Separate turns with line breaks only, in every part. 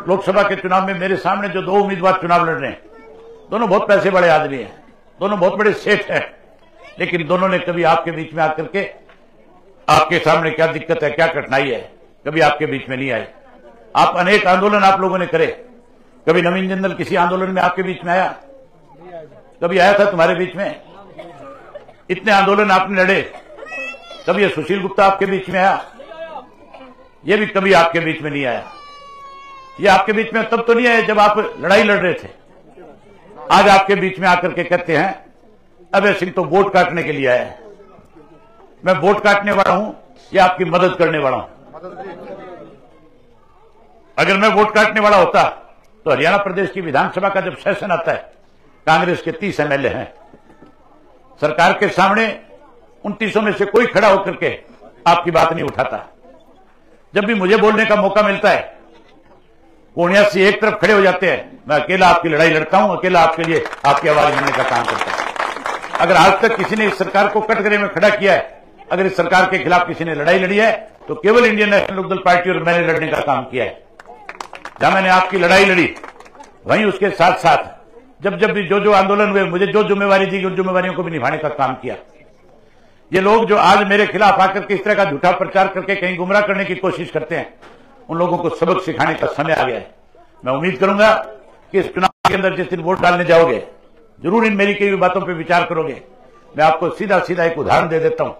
लोकसभा के चुनाव में मेरे सामने जो दो उम्मीदवार चुनाव लड़ रहे हैं, दोनों बहुत पैसे बड़े आदमी हैं, दोनों बहुत बड़े सेठ हैं, लेकिन दोनों ने कभी आपके बीच में आकर के आपके सामने क्या दिक्कत है, क्या कठिनाई है, कभी आपके बीच में नहीं आए। आप अनेक आंदोलन आप लोगों ने करे, कभी नवीन जिंदल किसी आंदोलन में आपके बीच में आया? कभी आया था तुम्हारे बीच में? इतने आंदोलन आपने लड़े, कभी ये सुशील गुप्ता आपके बीच में आया? ये भी कभी आपके बीच में नहीं आया। ये आपके बीच में तब तो नहीं आया जब आप लड़ाई लड़ रहे थे। आज आपके बीच में आकर के कहते हैं अभय सिंह तो वोट काटने के लिए आया है। मैं वोट काटने वाला हूं या आपकी मदद करने वाला हूं? अगर मैं वोट काटने वाला होता तो हरियाणा प्रदेश की विधानसभा का जब सेशन आता है, कांग्रेस के 30 एमएलए हैं, सरकार के सामने 29 में से कोई खड़ा होकर के आपकी बात नहीं उठाता। जब भी मुझे बोलने का मौका मिलता है, पूर्णिया से एक तरफ खड़े हो जाते हैं, मैं अकेला आपकी लड़ाई लड़ता हूं, अकेला आपके लिए आपकी आवाज बनने का काम करता हूं। अगर आज तक किसी ने इस सरकार को कटघरे में खड़ा किया है, अगर इस सरकार के खिलाफ किसी ने लड़ाई लड़ी है, तो केवल इंडियन नेशनल लोकदल पार्टी और मैंने लड़ने का काम किया है। जहां मैंने आपकी लड़ाई लड़ी, वहीं उसके साथ साथ जब जब भी जो आंदोलन हुए, मुझे जो जिम्मेवारी दी, उन जिम्मेवारियों को भी निभाने का काम किया। ये लोग जो आज मेरे खिलाफ आकर के इस तरह का झूठा प्रचार करके कहीं गुमराह करने की कोशिश करते हैं, उन लोगों को सबक सिखाने का समय आ गया है। मैं उम्मीद करूंगा कि इस चुनाव के अंदर जिस दिन वोट डालने जाओगे, जरूर इन मेरी कई बातों पर विचार करोगे। मैं आपको सीधा सीधा एक उदाहरण दे देता हूं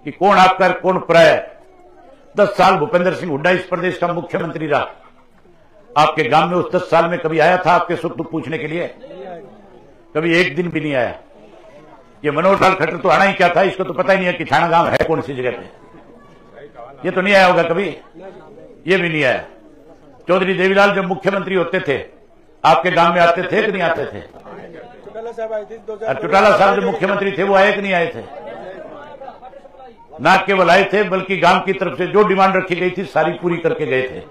कि कौन आपका कौन पराया है। 10 साल भूपेंद्र सिंह हुड्डा इस प्रदेश का मुख्यमंत्री रहा। आपके गांव में उस 10 साल में कभी आया था आपके सुख दुख पूछने के लिए? कभी एक दिन भी नहीं आया। ये मनोहर लाल खट्टर तो आना ही क्या था, इसको तो पता ही नहीं है कि छाना गांव है कौन सी जगह पे। ये तो नहीं आया होगा कभी, ये भी नहीं आया। चौधरी देवीलाल जब मुख्यमंत्री होते थे, आपके गांव में आते थे कि नहीं आते थे? चौटाला साहब जब मुख्यमंत्री थे, वो आए कि नहीं आए थे? ना केवल आए थे, बल्कि गांव की तरफ से जो डिमांड रखी गई थी सारी पूरी करके गए थे।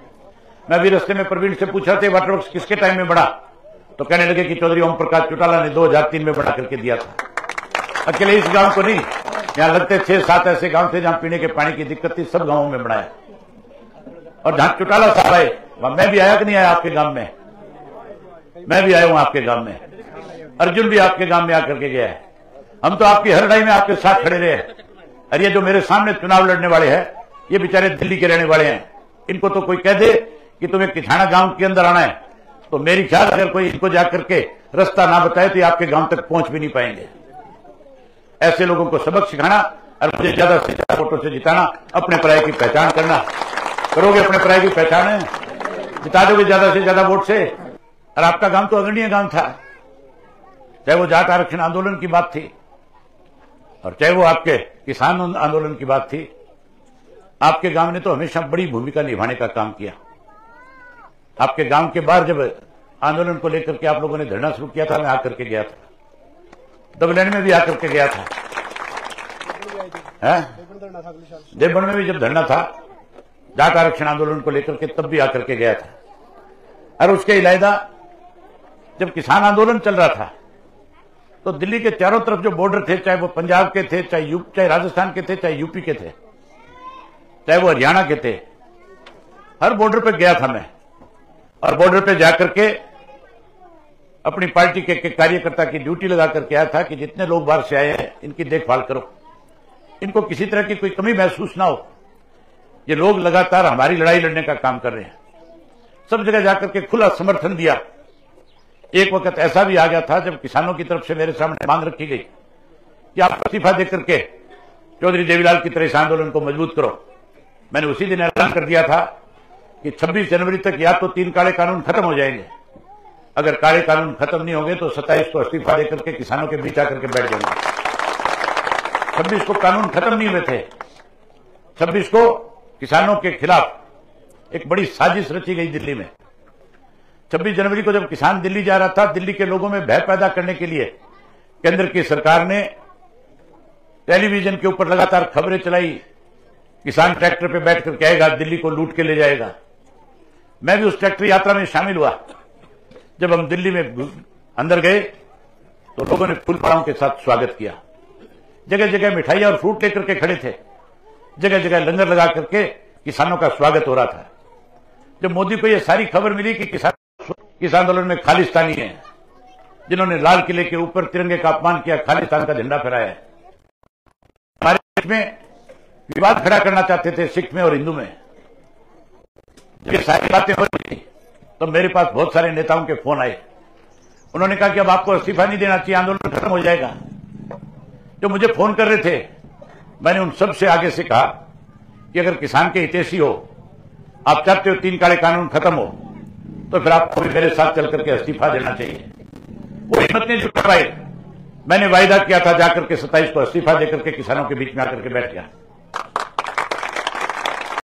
मैं भी रस्ते में प्रवीण से पूछा थे वाटर वर्क्स किसके टाइम में बढ़ा, तो कहने लगे कि चौधरी ओम प्रकाश चौटाला ने 2003 में बढ़ा करके दिया था। अकेले इस गांव को नहीं, यहां लगते 6-7 ऐसे गांव थे जहां पीने के पानी की दिक्कत थी, सब गांवों में बढ़ाया। और जहां चौटाला साहब आए, वहां मैं भी आया कि नहीं आया आपके गांव में? मैं भी आया हूं आपके गांव में। अर्जुन भी आपके गांव में आकर के गया है। हम तो आपकी हर लड़ाई में आपके साथ खड़े रहे। और ये जो मेरे सामने चुनाव लड़ने वाले हैं, ये बेचारे दिल्ली के रहने वाले हैं। इनको तो कोई कह दे कि तुम्हें किठाना गांव के अंदर आना है, तो मेरी ख्याल अगर कोई इनको जाकर के रास्ता ना बताए तो ये आपके गांव तक पहुंच भी नहीं पाएंगे। ऐसे लोगों को सबक सिखाना और मुझे ज्यादा से ज्यादा वोटों से जिताना, अपने पराये की पहचान करना। करोगे अपने पराये की पहचान, जिता दोगे ज्यादा से ज्यादा वोट से। और आपका गांव तो अग्रणीय गांव था, चाहे वो जाट आरक्षण आंदोलन की बात थी और चाहे वो आपके किसान आंदोलन की बात थी। आपके गांव ने तो हमेशा बड़ी भूमिका निभाने का काम किया। आपके गांव के बाहर जब आंदोलन को लेकर के आप लोगों ने धरना शुरू किया था, मैं आकर के गया था। दबलैंड में भी आकर के गया था, देवबंद में भी जब धरना था जाट आरक्षण आंदोलन को लेकर के, तब भी आकर के गया था। और उसके अलावा जब किसान आंदोलन चल रहा था, तो दिल्ली के चारों तरफ जो बॉर्डर थे, चाहे वो पंजाब के थे, चाहे राजस्थान के थे, चाहे यूपी के थे, चाहे वो हरियाणा के थे, हर बॉर्डर पे गया था मैं। और बॉर्डर पे जाकर के अपनी पार्टी के कार्यकर्ता की ड्यूटी लगा करके आया था कि जितने लोग बाहर से आए हैं इनकी देखभाल करो, इनको किसी तरह की कोई कमी महसूस ना हो। ये लोग लगातार हमारी लड़ाई लड़ने का काम कर रहे हैं। सब जगह जाकर के खुला समर्थन दिया। एक वक्त ऐसा भी आ गया था जब किसानों की तरफ से मेरे सामने मांग रखी गई कि आप इस्तीफा देकर के चौधरी देवीलाल की तरह इस आंदोलन को मजबूत करो। मैंने उसी दिन ऐलान कर दिया था कि 26 जनवरी तक या तो 3 काले कानून खत्म हो जाएंगे। अगर काले कानून खत्म नहीं होंगे तो 27 को इस्तीफा देकर के किसानों के बीच आकर के बैठ जाएंगे। 26 को कानून खत्म नहीं हुए थे। 26 को किसानों के खिलाफ एक बड़ी साजिश रची गई दिल्ली में। 26 जनवरी को जब किसान दिल्ली जा रहा था, दिल्ली के लोगों में भय पैदा करने के लिए केंद्र की सरकार ने टेलीविजन के ऊपर लगातार खबरें चलाई, किसान ट्रैक्टर पे बैठ कर आएगा, दिल्ली को लूट के ले जाएगा। मैं भी उस ट्रैक्टर यात्रा में शामिल हुआ। जब हम दिल्ली में अंदर गए तो लोगों ने फूलमालाओं के साथ स्वागत किया। जगह जगह मिठाइयां और फ्रूट लेकर के खड़े थे, जगह जगह लंगर लगा करके किसानों का स्वागत हो रहा था। जब मोदी को यह सारी खबर मिली कि किस आंदोलन में खालिस्तानी है, जिन्होंने लाल किले के ऊपर तिरंगे का अपमान किया, खालिस्तान का झंडा फहराया, हमारे देश में विवाद खड़ा करना चाहते थे सिख में और हिंदू में, ये सारी बातें हो रही थी, तो मेरे पास बहुत सारे नेताओं के फोन आए। उन्होंने कहा कि अब आपको इस्तीफा नहीं देना चाहिए, आंदोलन खत्म हो जाएगा। जो मुझे फोन कर रहे थे, मैंने उन सब से आगे से कहा कि अगर किसान के हितैषी हो, आप चाहते हो 3 काले कानून खत्म हो, तो फिर आपको भी मेरे साथ चल करके इस्तीफा देना चाहिए। वो हिम्मत नहीं जुटा पाए। मैंने वायदा किया था जाकर के 27 को इस्तीफा देकर के किसानों के बीच में आकर के बैठ गया।